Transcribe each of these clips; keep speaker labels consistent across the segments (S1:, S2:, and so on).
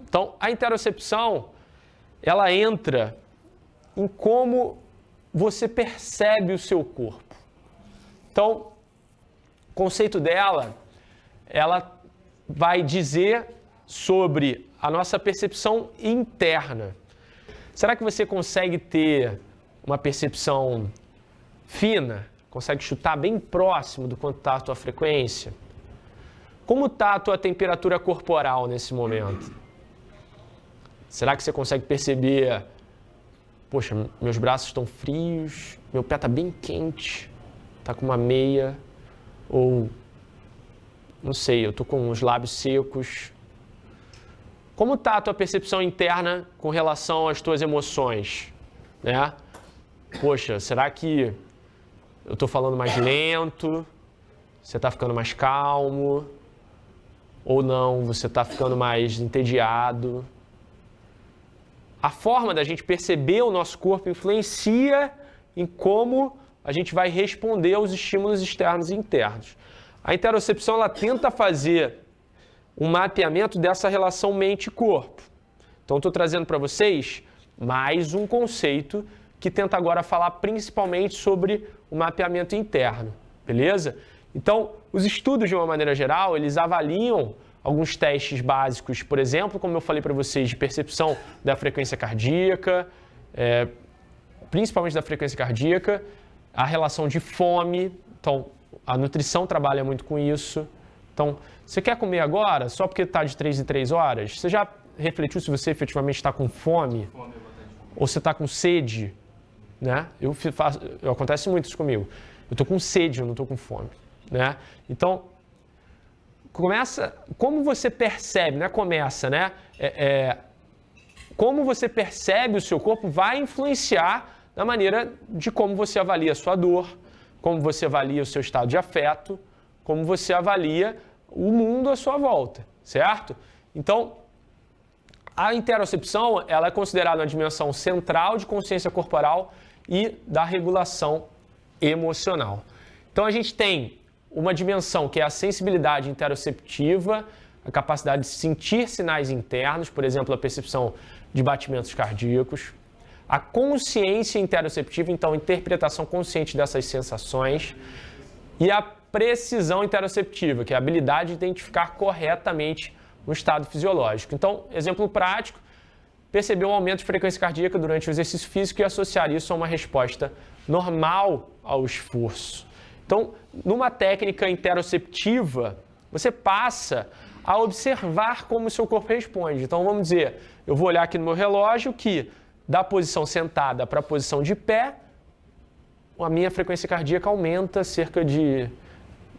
S1: Então, a interocepção, ela entra em como você percebe o seu corpo. Então, o conceito dela, ela vai dizer sobre a nossa percepção interna. Será que você consegue ter uma percepção fina? Consegue chutar bem próximo do quanto está a tua frequência? Como está a tua temperatura corporal nesse momento? Será que você consegue perceber, poxa, meus braços estão frios, meu pé está bem quente, está com uma meia, ou, não sei, eu estou com os lábios secos. Como está a tua percepção interna com relação às tuas emoções? Né? Poxa, será que eu estou falando mais lento? Você está ficando mais calmo? Ou não, você está ficando mais entediado? A forma da gente perceber o nosso corpo influencia em como a gente vai responder aos estímulos externos e internos. A interocepção, ela tenta fazer um mapeamento dessa relação mente-corpo. Então, estou trazendo para vocês mais um conceito que tenta agora falar principalmente sobre o mapeamento interno, beleza? Então, os estudos, de uma maneira geral, eles avaliam alguns testes básicos, por exemplo, como eu falei para vocês, de percepção da frequência cardíaca, principalmente da frequência cardíaca, a relação de fome, então a nutrição trabalha muito com isso. Então, você quer comer agora, só porque está de 3 em 3 horas? Você já refletiu se você efetivamente está com fome? Ou você está com sede? Né? Acontece muito isso comigo. Eu estou com sede, eu não estou com fome. Né? Então, como você percebe, né? Como você percebe o seu corpo vai influenciar na maneira de como você avalia a sua dor, como você avalia o seu estado de afeto, como você avalia o mundo à sua volta, certo? Então, a interocepção, ela é considerada uma dimensão central de consciência corporal e da regulação emocional. Então, a gente tem uma dimensão que é a sensibilidade interoceptiva, a capacidade de sentir sinais internos, por exemplo, a percepção de batimentos cardíacos, a consciência interoceptiva, então, a interpretação consciente dessas sensações, e a precisão interoceptiva, que é a habilidade de identificar corretamente um estado fisiológico. Então, exemplo prático, perceber um aumento de frequência cardíaca durante o exercício físico e associar isso a uma resposta normal ao esforço. Então, numa técnica interoceptiva, você passa a observar como o seu corpo responde. Então, vamos dizer, eu vou olhar aqui no meu relógio que, da posição sentada para a posição de pé, a minha frequência cardíaca aumenta cerca de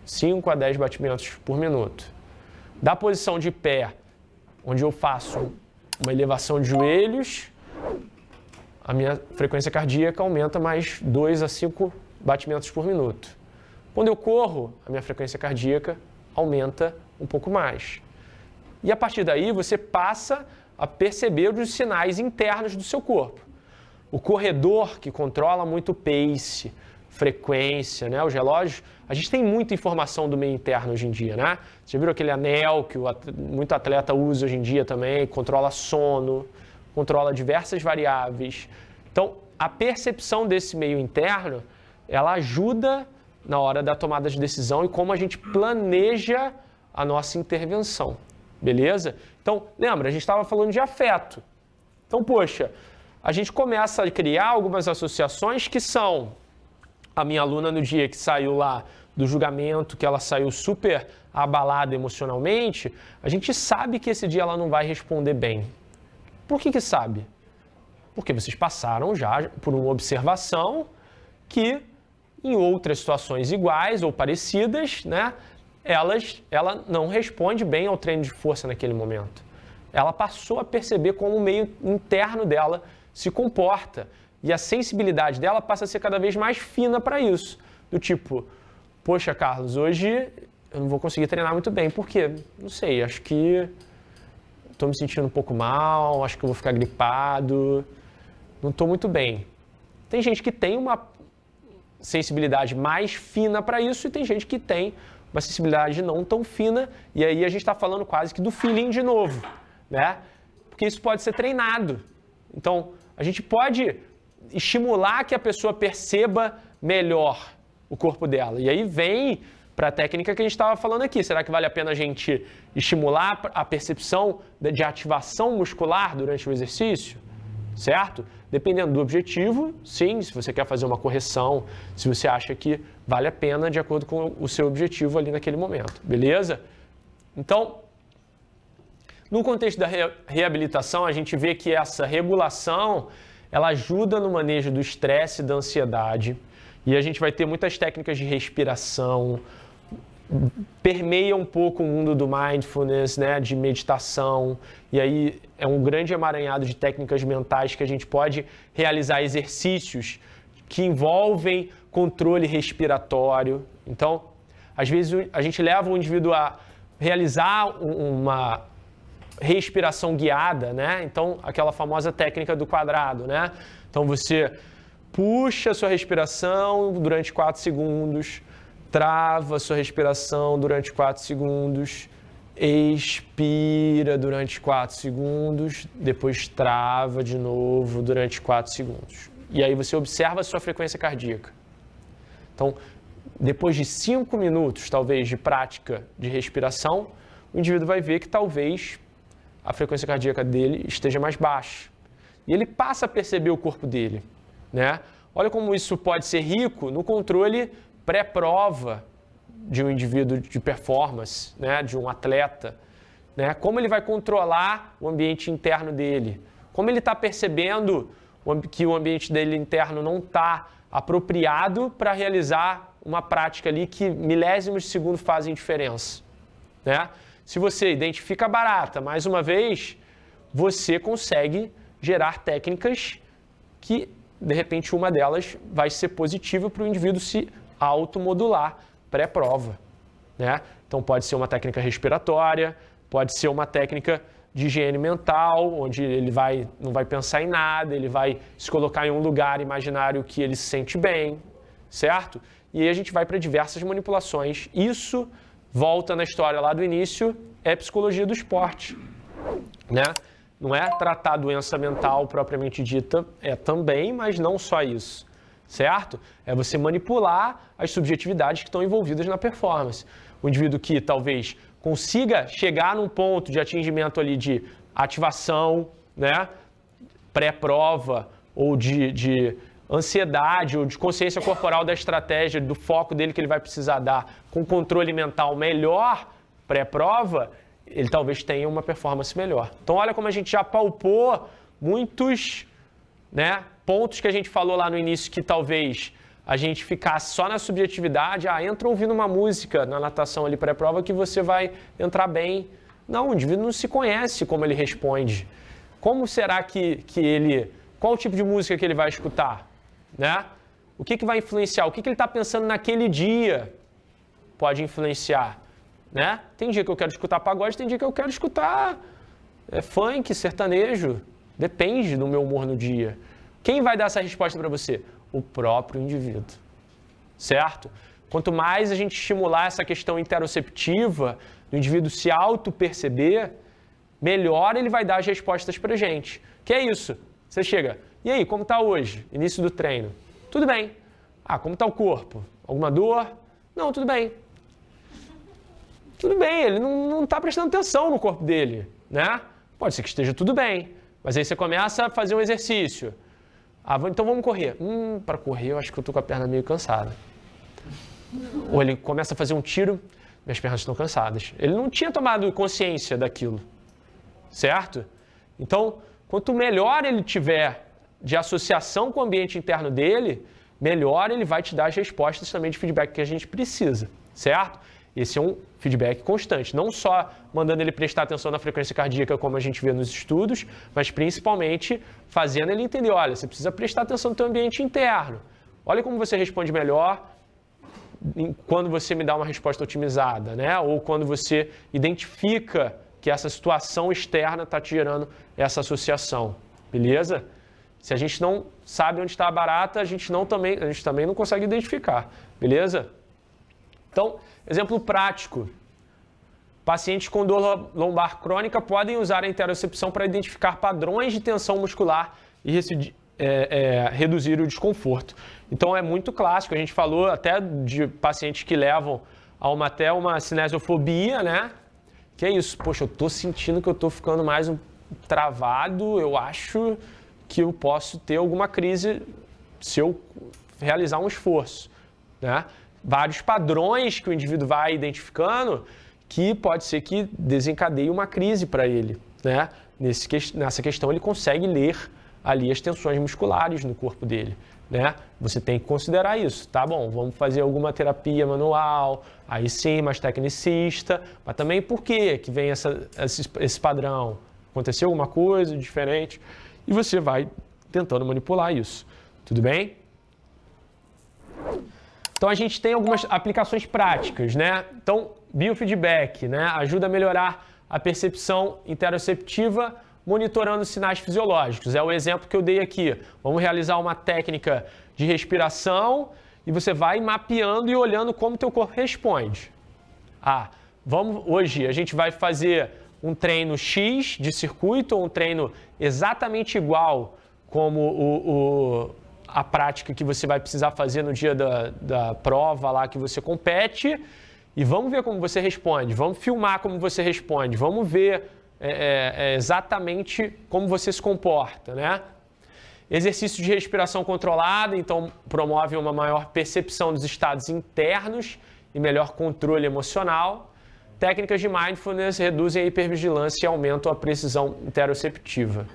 S1: 5 a 10 batimentos por minuto. Da posição de pé, onde eu faço uma elevação de joelhos, a minha frequência cardíaca aumenta mais 2 a 5 batimentos por minuto. Quando eu corro, a minha frequência cardíaca aumenta um pouco mais. E a partir daí, você passa a perceber os sinais internos do seu corpo. O corredor, que controla muito o pace, frequência, né? Os relógios, a gente tem muita informação do meio interno hoje em dia, né? Você já viu aquele anel que muito atleta usa hoje em dia também, controla sono, controla diversas variáveis. Então, a percepção desse meio interno, ela ajuda na hora da tomada de decisão e como a gente planeja a nossa intervenção, beleza? Então, lembra, a gente estava falando de afeto. Então, poxa, a gente começa a criar algumas associações que são a minha aluna no dia que saiu lá do julgamento, que ela saiu super abalada emocionalmente, a gente sabe que esse dia ela não vai responder bem. Por que sabe? Porque vocês passaram já por uma observação que em outras situações iguais ou parecidas, né, ela não responde bem ao treino de força naquele momento. Ela passou a perceber como o meio interno dela se comporta e a sensibilidade dela passa a ser cada vez mais fina para isso. Do tipo, poxa, Carlos, hoje eu não vou conseguir treinar muito bem. Por quê? Não sei, acho que estou me sentindo um pouco mal, acho que eu vou ficar gripado, não estou muito bem. Tem gente que tem uma sensibilidade mais fina para isso e tem gente que tem uma sensibilidade não tão fina, e aí a gente está falando quase que do feeling de novo, né? porque isso pode ser treinado. Então, a gente pode estimular que a pessoa perceba melhor o corpo dela. E aí vem para a técnica que a gente estava falando aqui. Será que vale a pena a gente estimular a percepção de ativação muscular durante o exercício? Certo? Dependendo do objetivo, sim, se você quer fazer uma correção, se você acha que vale a pena de acordo com o seu objetivo ali naquele momento, beleza? Então, no contexto da reabilitação, a gente vê que essa regulação, ela ajuda no manejo do estresse e da ansiedade, e a gente vai ter muitas técnicas de respiração, permeia um pouco o mundo do mindfulness, né, de meditação, e aí é um grande emaranhado de técnicas mentais que a gente pode realizar exercícios que envolvem controle respiratório. Então, às vezes a gente leva o indivíduo a realizar uma respiração guiada, né? Então, aquela famosa técnica do quadrado, né? Então, você puxa a sua respiração durante 4 segundos, trava a sua respiração durante 4 segundos, expira durante 4 segundos, depois trava de novo durante 4 segundos. E aí você observa a sua frequência cardíaca. Então, depois de 5 minutos, talvez, de prática de respiração, o indivíduo vai ver que talvez a frequência cardíaca dele esteja mais baixa. E ele passa a perceber o corpo dele, né? Olha como isso pode ser rico no controle pré-prova de um indivíduo de performance, né? De um atleta, né? Como ele vai controlar o ambiente interno dele, como ele está percebendo que o ambiente dele interno não está apropriado para realizar uma prática ali que milésimos de segundo fazem diferença, né? Se você identifica a barata, mais uma vez, você consegue gerar técnicas que, de repente, uma delas vai ser positiva para o indivíduo se automodular pré-prova, né? Então, pode ser uma técnica respiratória, pode ser uma técnica de higiene mental, onde ele não vai pensar em nada, ele vai se colocar em um lugar imaginário que ele se sente bem, certo? E aí a gente vai para diversas manipulações. Isso, volta na história lá do início, é psicologia do esporte, né? Não é tratar a doença mental propriamente dita, é também, mas não só isso, certo? É você manipular as subjetividades que estão envolvidas na performance. O indivíduo que talvez consiga chegar num ponto de atingimento ali de ativação, né, pré-prova, ou de ansiedade, ou de consciência corporal da estratégia, do foco dele que ele vai precisar dar, com controle mental melhor pré-prova, ele talvez tenha uma performance melhor. Então, olha como a gente já palpou muitos, né, pontos que a gente falou lá no início que talvez a gente ficasse só na subjetividade. Entra ouvindo uma música na natação ali pré-prova que você vai entrar bem. Não, o indivíduo não se conhece como ele responde. Como será que ele... Qual o tipo de música que ele vai escutar, né? O que vai influenciar? O que ele está pensando naquele dia pode influenciar, né? Tem dia que eu quero escutar pagode, tem dia que eu quero escutar funk, sertanejo. Depende do meu humor no dia. Quem vai dar essa resposta para você? O próprio indivíduo, certo? Quanto mais a gente estimular essa questão interoceptiva, do indivíduo se auto-perceber, melhor ele vai dar as respostas para a gente. Que é isso? Você chega, e aí, como está hoje? Início do treino. Tudo bem. Como está o corpo? Alguma dor? Não, tudo bem. Tudo bem, ele não está prestando atenção no corpo dele, né? Pode ser que esteja tudo bem, mas aí você começa a fazer um exercício. Então vamos correr. Para correr eu acho que eu estou com a perna meio cansada. Ou ele começa a fazer um tiro, minhas pernas estão cansadas. Ele não tinha tomado consciência daquilo, certo? Então, quanto melhor ele tiver de associação com o ambiente interno dele, melhor ele vai te dar as respostas também de feedback que a gente precisa, certo? Esse é um feedback constante, não só mandando ele prestar atenção na frequência cardíaca, como a gente vê nos estudos, mas principalmente fazendo ele entender, olha, você precisa prestar atenção no teu ambiente interno. Olha como você responde melhor quando você me dá uma resposta otimizada, né? Ou quando você identifica que essa situação externa está te gerando essa associação, beleza? Se a gente não sabe onde está a barata, a gente também não consegue identificar, beleza? Então, exemplo prático. Pacientes com dor lombar crônica podem usar a interocepção para identificar padrões de tensão muscular e reduzir o desconforto. Então é muito clássico, a gente falou até de pacientes que levam até uma cinesiofobia, né? Que é isso, poxa, eu tô sentindo que eu tô ficando mais travado, eu acho que eu posso ter alguma crise se eu realizar um esforço, né? Vários padrões que o indivíduo vai identificando que pode ser que desencadeie uma crise para ele, né? Nessa questão ele consegue ler ali as tensões musculares no corpo dele, né? Você tem que considerar isso, tá bom? Vamos fazer alguma terapia manual, aí sim, mais tecnicista, mas também por que vem esse padrão? Aconteceu alguma coisa diferente? E você vai tentando manipular isso, tudo bem? Então a gente tem algumas aplicações práticas, né? Então, biofeedback, né? Ajuda a melhorar a percepção interoceptiva monitorando sinais fisiológicos. É o exemplo que eu dei aqui. Vamos realizar uma técnica de respiração e você vai mapeando e olhando como o teu corpo responde. Hoje a gente vai fazer um treino X de circuito ou um treino exatamente igual como a prática que você vai precisar fazer no dia da prova lá que você compete e vamos ver como você responde, vamos filmar como você responde, vamos ver exatamente como você se comporta, né? Exercício de respiração controlada, então promove uma maior percepção dos estados internos e melhor controle emocional. Técnicas de mindfulness reduzem a hipervigilância e aumentam a precisão interoceptiva.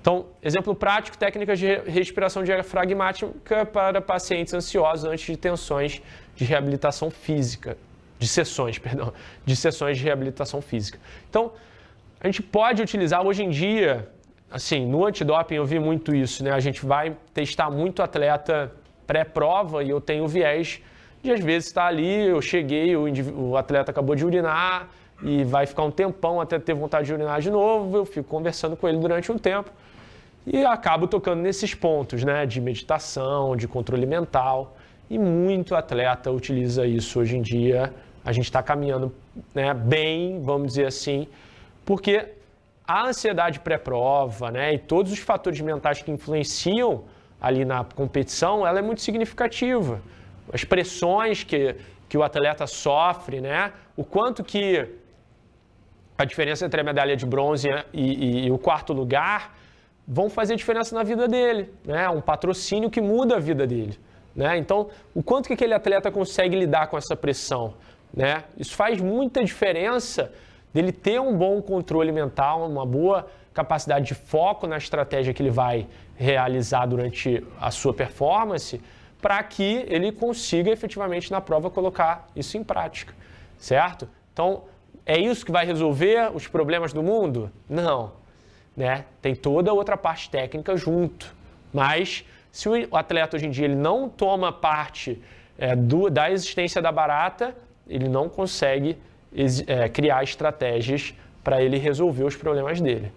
S1: Então, exemplo prático, técnicas de respiração diafragmática para pacientes ansiosos antes de tensões de reabilitação física, de sessões de reabilitação física. Então, a gente pode utilizar hoje em dia, assim, no antidoping eu vi muito isso, né? A gente vai testar muito atleta pré-prova e eu tenho o viés de às vezes estar ali, eu cheguei, o atleta acabou de urinar e vai ficar um tempão até ter vontade de urinar de novo, eu fico conversando com ele durante um tempo e acabo tocando nesses pontos, né? De meditação, de controle mental e muito atleta utiliza isso hoje em dia. A gente está caminhando, né, bem, vamos dizer assim, porque a ansiedade pré-prova, né, e todos os fatores mentais que influenciam ali na competição, ela é muito significativa. As pressões que o atleta sofre, né, o quanto que a diferença entre a medalha de bronze e o quarto lugar vão fazer diferença na vida dele, né, um patrocínio que muda a vida dele, né, então o quanto que aquele atleta consegue lidar com essa pressão, né, isso faz muita diferença dele ter um bom controle mental, uma boa capacidade de foco na estratégia que ele vai realizar durante a sua performance, para que ele consiga efetivamente na prova colocar isso em prática, certo? Então, é isso que vai resolver os problemas do mundo? Não, né? Tem toda outra parte técnica junto, mas se o atleta hoje em dia ele não toma parte da existência da barata, ele não consegue criar estratégias para ele resolver os problemas dele.